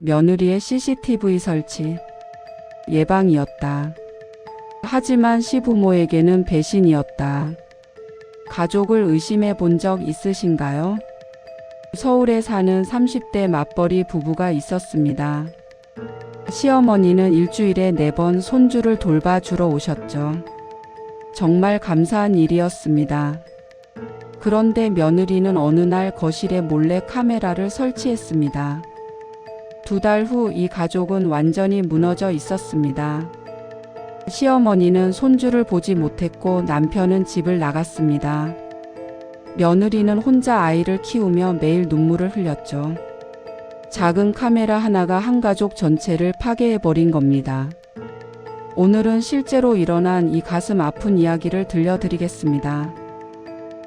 며느리의 CCTV 설치. 예방이었다. 하지만 시부모에게는 배신이었다. 가족을 의심해 본 적 있으신가요? 서울에 사는 30대 맞벌이 부부가 있었습니다. 시어머니는 일주일에 4번 손주를 돌봐주러 오셨죠. 정말 감사한 일이었습니다. 그런데 며느리는 어느 날 거실에 몰래 카메라를 설치했습니다. 2달 후 이 가족은 완전히 무너져 있었습니다. 시어머니는 손주를 보지 못했고 남편은 집을 나갔습니다. 며느리는 혼자 아이를 키우며 매일 눈물을 흘렸죠. 작은 카메라 하나가 한 가족 전체를 파괴해버린 겁니다. 오늘은 실제로 일어난 이 가슴 아픈 이야기를 들려드리겠습니다.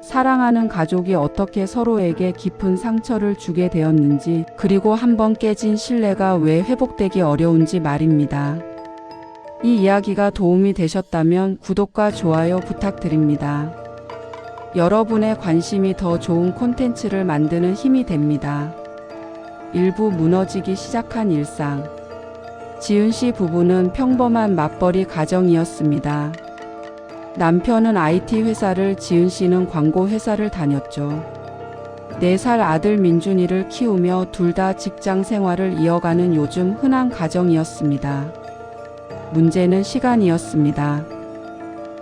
사랑하는 가족이 어떻게 서로에게 깊은 상처를 주게 되었는지, 그리고 한번 깨진 신뢰가 왜 회복되기 어려운지 말입니다. 이 이야기가 도움이 되셨다면 구독과 좋아요 부탁드립니다. 여러분의 관심이 더 좋은 콘텐츠를 만드는 힘이 됩니다. 일부 무너지기 시작한 일상. 지은 씨 부부는 평범한 맞벌이 가정이었습니다. 남편은 IT 회사를, 지은 씨는 광고 회사를 다녔죠. 4살 아들 민준이를 키우며 둘 다 직장 생활을 이어가는 요즘 흔한 가정이었습니다. 문제는 시간이었습니다.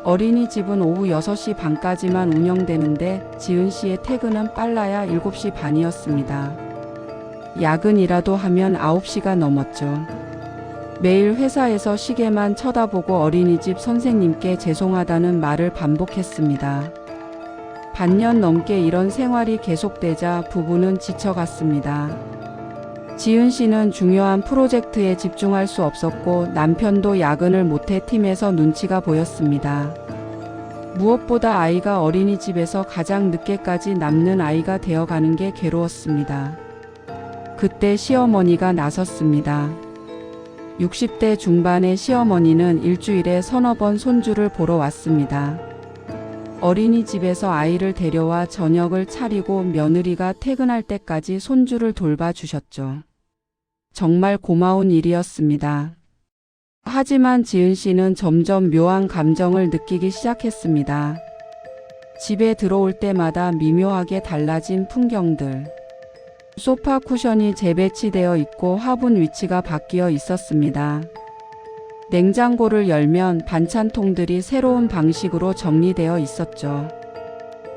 어린이집은 오후 6시 반까지만 운영되는데 지은 씨의 퇴근은 빨라야 7시 반이었습니다. 야근이라도 하면 9시가 넘었죠. 매일 회사에서 시계만 쳐다보고 어린이집 선생님께 죄송하다는 말을 반복했습니다. 반년 넘게 이런 생활이 계속되자 부부는 지쳐갔습니다. 지은 씨는 중요한 프로젝트에 집중할 수 없었고 남편도 야근을 못해 팀에서 눈치가 보였습니다. 무엇보다 아이가 어린이집에서 가장 늦게까지 남는 아이가 되어가는 게 괴로웠습니다. 그때 시어머니가 나섰습니다. 60대 중반의 시어머니는 일주일에 3-4번 손주를 보러 왔습니다. 어린이집에서 아이를 데려와 저녁을 차리고 며느리가 퇴근할 때까지 손주를 돌봐주셨죠. 정말 고마운 일이었습니다. 하지만 지은 씨는 점점 묘한 감정을 느끼기 시작했습니다. 집에 들어올 때마다 미묘하게 달라진 풍경들. 소파 쿠션이 재배치되어 있고 화분 위치가 바뀌어 있었습니다. 냉장고를 열면 반찬통들이 새로운 방식으로 정리되어 있었죠.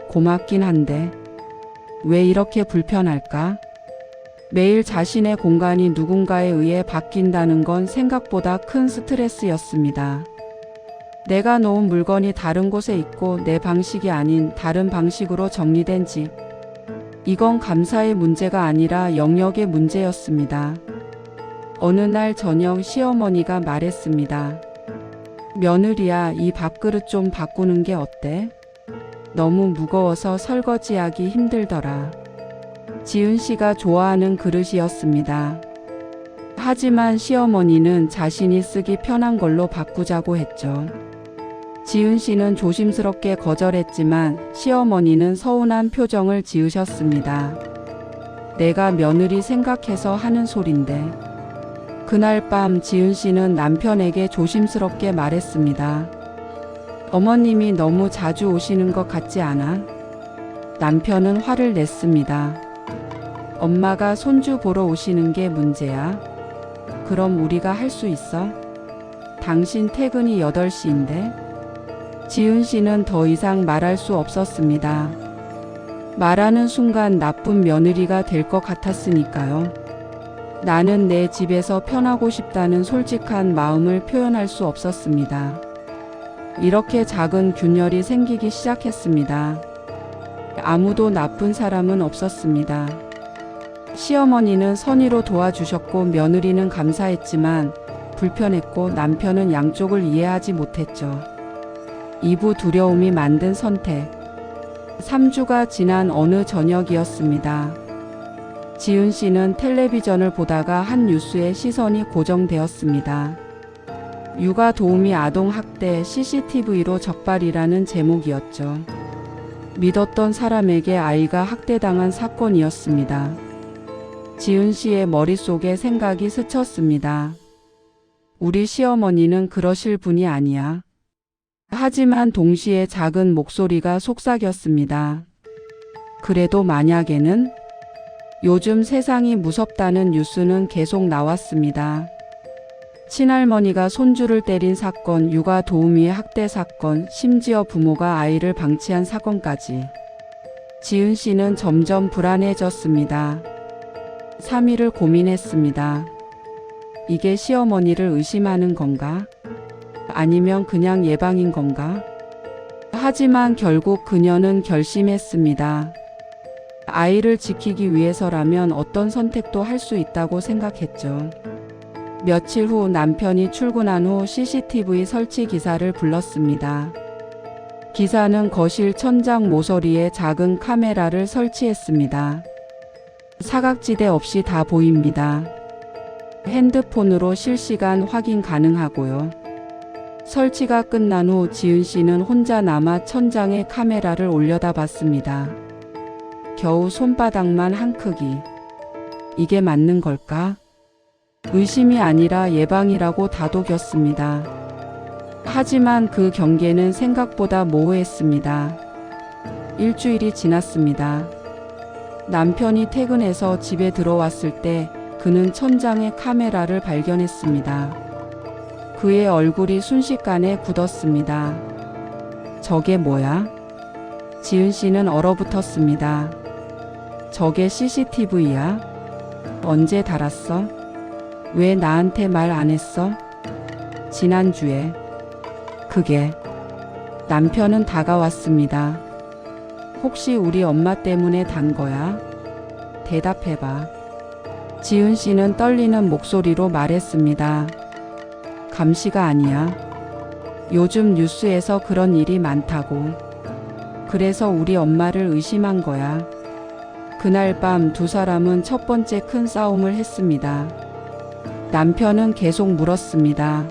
고맙긴 한데 왜 이렇게 불편할까? 매일 자신의 공간이 누군가에 의해 바뀐다는 건 생각보다 큰 스트레스였습니다. 내가 놓은 물건이 다른 곳에 있고 내 방식이 아닌 다른 방식으로 정리된 집. 이건 감사의 문제가 아니라 영역의 문제였습니다. 어느 날 저녁 시어머니가 말했습니다. 며느리야, 이 밥그릇 좀 바꾸는 게 어때? 너무 무거워서 설거지하기 힘들더라. 지은 씨가 좋아하는 그릇이었습니다. 하지만 시어머니는 자신이 쓰기 편한 걸로 바꾸자고 했죠. 지은 씨는 조심스럽게 거절했지만 시어머니는 서운한 표정을 지으셨습니다. 내가 며느리 생각해서 하는 소린데. 그날 밤 지은 씨는 남편에게 조심스럽게 말했습니다. 어머님이 너무 자주 오시는 것 같지 않아? 남편은 화를 냈습니다. 엄마가 손주 보러 오시는 게 문제야? 그럼 우리가 할 수 있어? 당신 퇴근이 8시인데? 지은 씨는 더 이상 말할 수 없었습니다. 말하는 순간 나쁜 며느리가 될 것 같았으니까요. 나는 내 집에서 편하고 싶다는 솔직한 마음을 표현할 수 없었습니다. 이렇게 작은 균열이 생기기 시작했습니다. 아무도 나쁜 사람은 없었습니다. 시어머니는 선의로 도와주셨고 며느리는 감사했지만 불편했고 남편은 양쪽을 이해하지 못했죠. 이부 두려움이 만든 선택. 3주가 지난 어느 저녁이었습니다. 지은 씨는 텔레비전을 보다가 한 뉴스에 시선이 고정되었습니다. 육아 도우미 아동 학대 CCTV로 적발이라는 제목이었죠. 믿었던 사람에게 아이가 학대당한 사건이었습니다. 지은 씨의 머릿속에 생각이 스쳤습니다. 우리 시어머니는 그러실 분이 아니야. 하지만 동시에 작은 목소리가 속삭였습니다. 그래도 만약에는? 요즘 세상이 무섭다는 뉴스는 계속 나왔습니다. 친할머니가 손주를 때린 사건, 육아 도우미의 학대 사건, 심지어 부모가 아이를 방치한 사건까지. 지은 씨는 점점 불안해졌습니다. 3일을 고민했습니다. 이게 시어머니를 의심하는 건가? 아니면 그냥 예방인 건가? 하지만 결국 그녀는 결심했습니다. 아이를 지키기 위해서라면 어떤 선택도 할 수 있다고 생각했죠. 며칠 후 남편이 출근한 후 CCTV 설치 기사를 불렀습니다. 기사는 거실 천장 모서리에 작은 카메라를 설치했습니다. 사각지대 없이 다 보입니다. 핸드폰으로 실시간 확인 가능하고요. 설치가 끝난 후 지은 씨는 혼자 남아 천장에 카메라를 올려다 봤습니다. 겨우 손바닥만 한 크기. 이게 맞는 걸까? 의심이 아니라 예방이라고 다독였습니다. 하지만 그 경계는 생각보다 모호했습니다. 일주일이 지났습니다. 남편이 퇴근해서 집에 들어왔을 때 그는 천장에 카메라를 발견했습니다. 그의 얼굴이 순식간에 굳었습니다. 저게 뭐야? 지은 씨는 얼어붙었습니다. 저게 CCTV야? 언제 달았어? 왜 나한테 말 안 했어? 지난주에. 그게. 남편은 다가왔습니다. 혹시 우리 엄마 때문에 단 거야? 대답해봐. 지은 씨는 떨리는 목소리로 말했습니다. 감시가 아니야. 요즘 뉴스에서 그런 일이 많다고. 그래서 우리 엄마를 의심한 거야. 그날 밤 두 사람은 첫 번째 큰 싸움을 했습니다. 남편은 계속 물었습니다.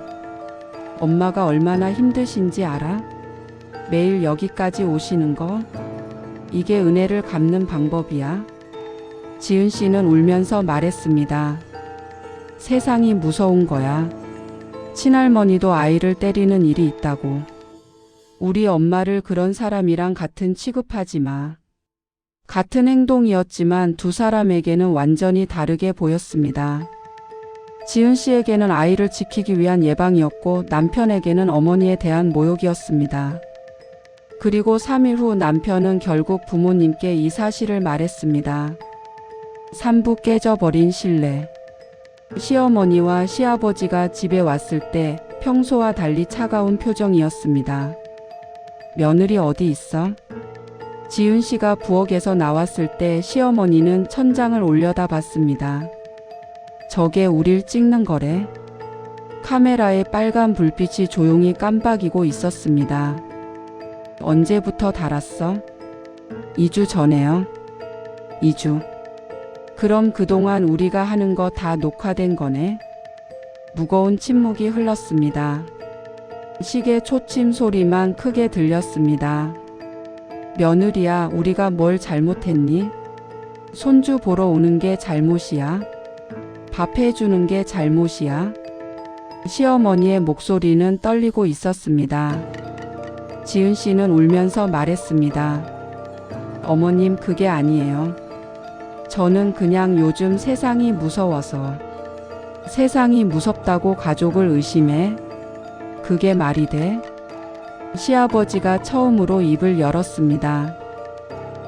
엄마가 얼마나 힘드신지 알아? 매일 여기까지 오시는 거? 이게 은혜를 갚는 방법이야? 지은 씨는 울면서 말했습니다. 세상이 무서운 거야. 친할머니도 아이를 때리는 일이 있다고. 우리 엄마를 그런 사람이랑 같은 취급하지 마. 같은 행동이었지만 두 사람에게는 완전히 다르게 보였습니다. 지은 씨에게는 아이를 지키기 위한 예방이었고 남편에게는 어머니에 대한 모욕이었습니다. 그리고 3일 후 남편은 결국 부모님께 이 사실을 말했습니다. 산부 깨져버린 신뢰. 시어머니와 시아버지가 집에 왔을 때 평소와 달리 차가운 표정이었습니다. 며느리 어디 있어? 지은 씨가 부엌에서 나왔을 때 시어머니는 천장을 올려다 봤습니다. 저게 우릴 찍는 거래. 카메라에 빨간 불빛이 조용히 깜빡이고 있었습니다. 언제부터 달았어? 2주 전에요. 2주. 그럼 그동안 우리가 하는 거 다 녹화된 거네? 무거운 침묵이 흘렀습니다. 시계 초침 소리만 크게 들렸습니다. 며느리야, 우리가 뭘 잘못했니? 손주 보러 오는 게 잘못이야? 밥 해주는 게 잘못이야? 시어머니의 목소리는 떨리고 있었습니다. 지은 씨는 울면서 말했습니다. 어머님, 그게 아니에요. 저는 그냥 요즘 세상이 무서워서. 세상이 무섭다고 가족을 의심해? 그게 말이 돼? 시아버지가 처음으로 입을 열었습니다.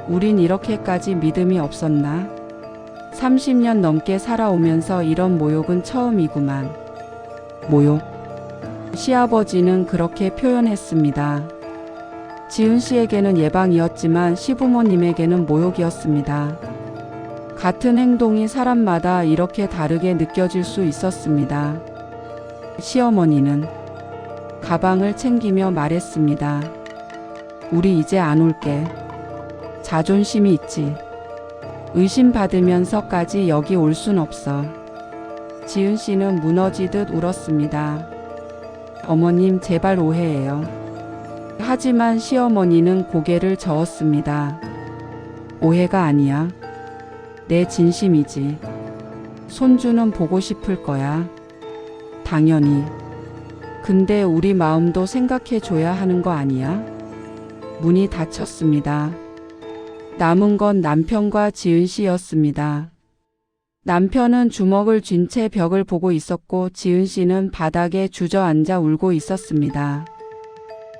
우린 이렇게까지 믿음이 없었나? 30년 넘게 살아오면서 이런 모욕은 처음이구만. 모욕. 시아버지는 그렇게 표현했습니다. 지은 씨에게는 예방이었지만 시부모님에게는 모욕이었습니다. 같은 행동이 사람마다 이렇게 다르게 느껴질 수 있었습니다. 시어머니는 가방을 챙기며 말했습니다. 우리 이제 안 올게. 자존심이 있지. 의심받으면서까지 여기 올 순 없어. 지은 씨는 무너지듯 울었습니다. 어머님, 제발 오해해요. 하지만 시어머니는 고개를 저었습니다. 오해가 아니야. 내 진심이지. 손주는 보고 싶을 거야. 당연히. 근데 우리 마음도 생각해 줘야 하는 거 아니야? 문이 닫혔습니다. 남은 건 남편과 지은 씨였습니다. 남편은 주먹을 쥔 채 벽을 보고 있었고 지은 씨는 바닥에 주저앉아 울고 있었습니다.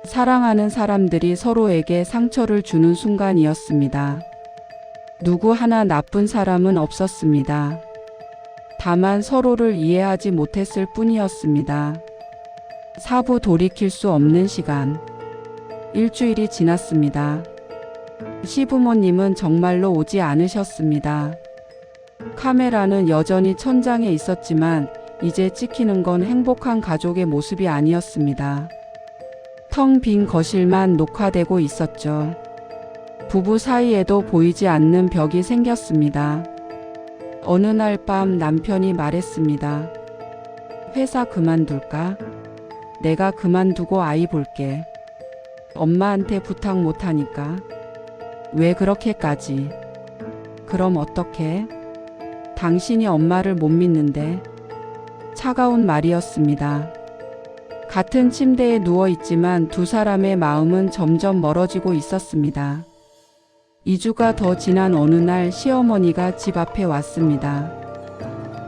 사랑하는 사람들이 서로에게 상처를 주는 순간이었습니다. 누구 하나 나쁜 사람은 없었습니다. 다만 서로를 이해하지 못했을 뿐이었습니다. 사부 돌이킬 수 없는 시간. 일주일이 지났습니다. 시부모님은 정말로 오지 않으셨습니다. 카메라는 여전히 천장에 있었지만 이제 찍히는 건 행복한 가족의 모습이 아니었습니다. 텅 빈 거실만 녹화되고 있었죠. 부부 사이에도 보이지 않는 벽이 생겼습니다. 어느 날 밤 남편이 말했습니다. 회사 그만둘까? 내가 그만두고 아이 볼게. 엄마한테 부탁 못하니까. 왜 그렇게까지? 그럼 어떡해? 당신이 엄마를 못 믿는데. 차가운 말이었습니다. 같은 침대에 누워 있지만 두 사람의 마음은 점점 멀어지고 있었습니다. 2주가 더 지난 어느 날 시어머니가 집 앞에 왔습니다.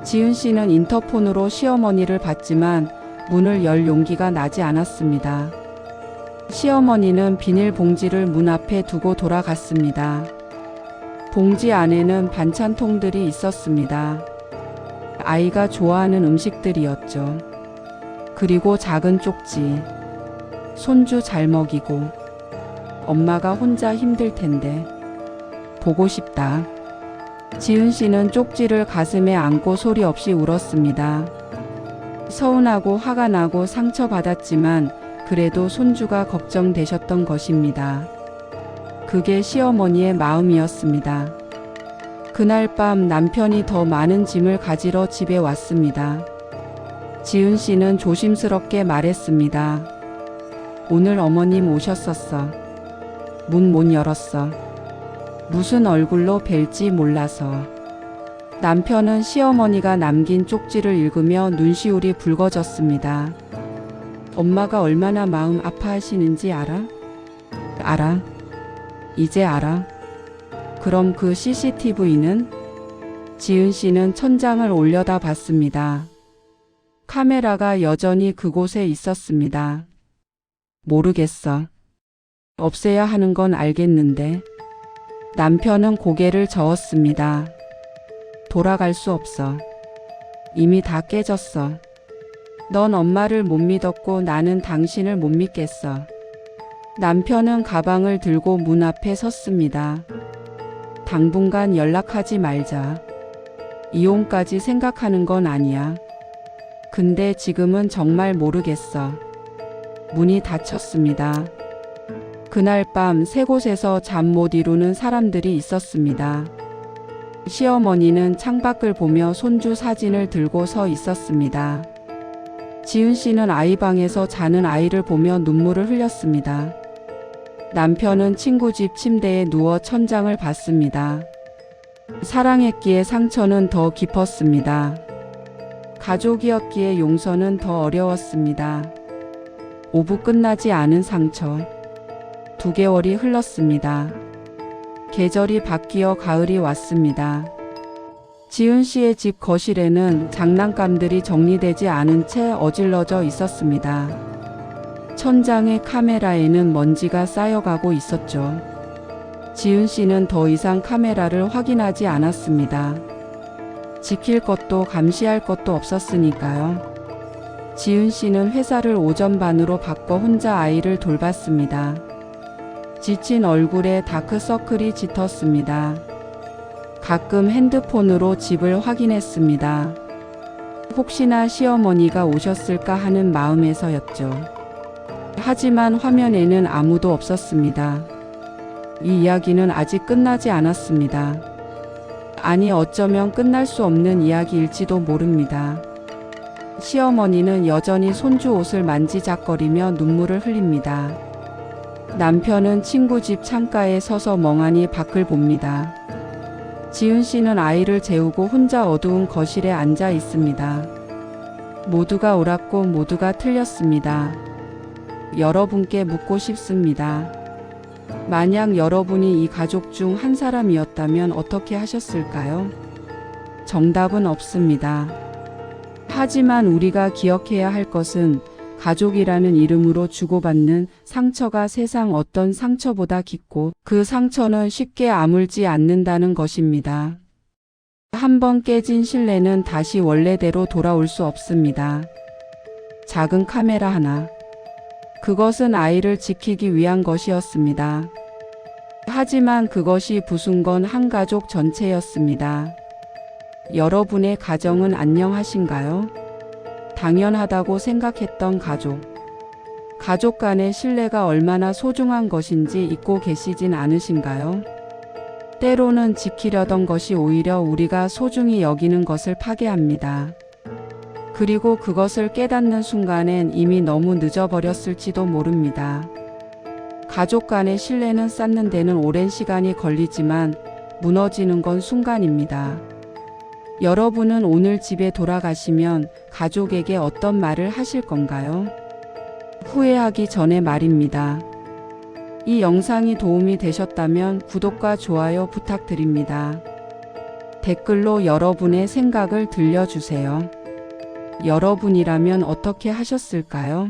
지은 씨는 인터폰으로 시어머니를 봤지만 문을 열 용기가 나지 않았습니다. 시어머니는 비닐봉지를 문 앞에 두고 돌아갔습니다. 봉지 안에는 반찬통들이 있었습니다. 아이가 좋아하는 음식들이었죠. 그리고 작은 쪽지. 손주 잘 먹이고. 엄마가 혼자 힘들 텐데. 보고 싶다. 지은 씨는 쪽지를 가슴에 안고 소리 없이 울었습니다. 서운하고 화가 나고 상처받았지만 그래도 손주가 걱정되셨던 것입니다. 그게 시어머니의 마음이었습니다. 그날 밤 남편이 더 많은 짐을 가지러 집에 왔습니다. 지은 씨는 조심스럽게 말했습니다. 오늘 어머님 오셨었어. 문 못 열었어. 무슨 얼굴로 뵐지 몰라서. 남편은 시어머니가 남긴 쪽지를 읽으며 눈시울이 붉어졌습니다. 엄마가 얼마나 마음 아파하시는지 알아? 알아. 이제 알아. 그럼 그 CCTV는? 지은 씨는 천장을 올려다 봤습니다. 카메라가 여전히 그곳에 있었습니다. 모르겠어. 없애야 하는 건 알겠는데. 남편은 고개를 저었습니다. 돌아갈 수 없어. 이미 다 깨졌어. 넌 엄마를 못 믿었고 나는 당신을 못 믿겠어. 남편은 가방을 들고 문 앞에 섰습니다. 당분간 연락하지 말자. 이혼까지 생각하는 건 아니야. 근데 지금은 정말 모르겠어. 문이 닫혔습니다. 그날 밤 세 곳에서 잠 못 이루는 사람들이 있었습니다. 시어머니는 창밖을 보며 손주 사진을 들고 서 있었습니다. 지은 씨는 아이 방에서 자는 아이를 보며 눈물을 흘렸습니다. 남편은 친구 집 침대에 누워 천장을 봤습니다. 사랑했기에 상처는 더 깊었습니다. 가족이었기에 용서는 더 어려웠습니다. 오부 끝나지 않은 상처. 2개월이 흘렀습니다. 계절이 바뀌어 가을이 왔습니다. 지은 씨의 집 거실에는 장난감들이 정리되지 않은 채 어질러져 있었습니다. 천장의 카메라에는 먼지가 쌓여가고 있었죠. 지은 씨는 더 이상 카메라를 확인하지 않았습니다. 지킬 것도 감시할 것도 없었으니까요. 지은 씨는 회사를 오전 반으로 바꿔 혼자 아이를 돌봤습니다. 지친 얼굴에 다크서클이 짙었습니다. 가끔 핸드폰으로 집을 확인했습니다. 혹시나 시어머니가 오셨을까 하는 마음에서였죠. 하지만 화면에는 아무도 없었습니다. 이 이야기는 아직 끝나지 않았습니다. 아니, 어쩌면 끝날 수 없는 이야기일지도 모릅니다. 시어머니는 여전히 손주 옷을 만지작거리며 눈물을 흘립니다. 남편은 친구 집 창가에 서서 멍하니 밖을 봅니다. 지은 씨는 아이를 재우고 혼자 어두운 거실에 앉아 있습니다. 모두가 옳았고 모두가 틀렸습니다. 여러분께 묻고 싶습니다. 만약 여러분이 이 가족 중 한 사람이었다면 어떻게 하셨을까요? 정답은 없습니다. 하지만 우리가 기억해야 할 것은 가족이라는 이름으로 주고받는 상처가 세상 어떤 상처보다 깊고 그 상처는 쉽게 아물지 않는다는 것입니다. 한번 깨진 신뢰는 다시 원래대로 돌아올 수 없습니다. 작은 카메라 하나. 그것은 아이를 지키기 위한 것이었습니다. 하지만 그것이 부순 건 한 가족 전체였습니다. 여러분의 가정은 안녕하신가요? 당연하다고 생각했던 가족. 가족 간의 신뢰가 얼마나 소중한 것인지 잊고 계시진 않으신가요? 때로는 지키려던 것이 오히려 우리가 소중히 여기는 것을 파괴합니다. 그리고 그것을 깨닫는 순간엔 이미 너무 늦어버렸을지도 모릅니다. 가족 간의 신뢰는 쌓는 데는 오랜 시간이 걸리지만 무너지는 건 순간입니다. 여러분은 오늘 집에 돌아가시면 가족에게 어떤 말을 하실 건가요? 후회하기 전에 말입니다. 이 영상이 도움이 되셨다면 구독과 좋아요 부탁드립니다. 댓글로 여러분의 생각을 들려주세요. 여러분이라면 어떻게 하셨을까요?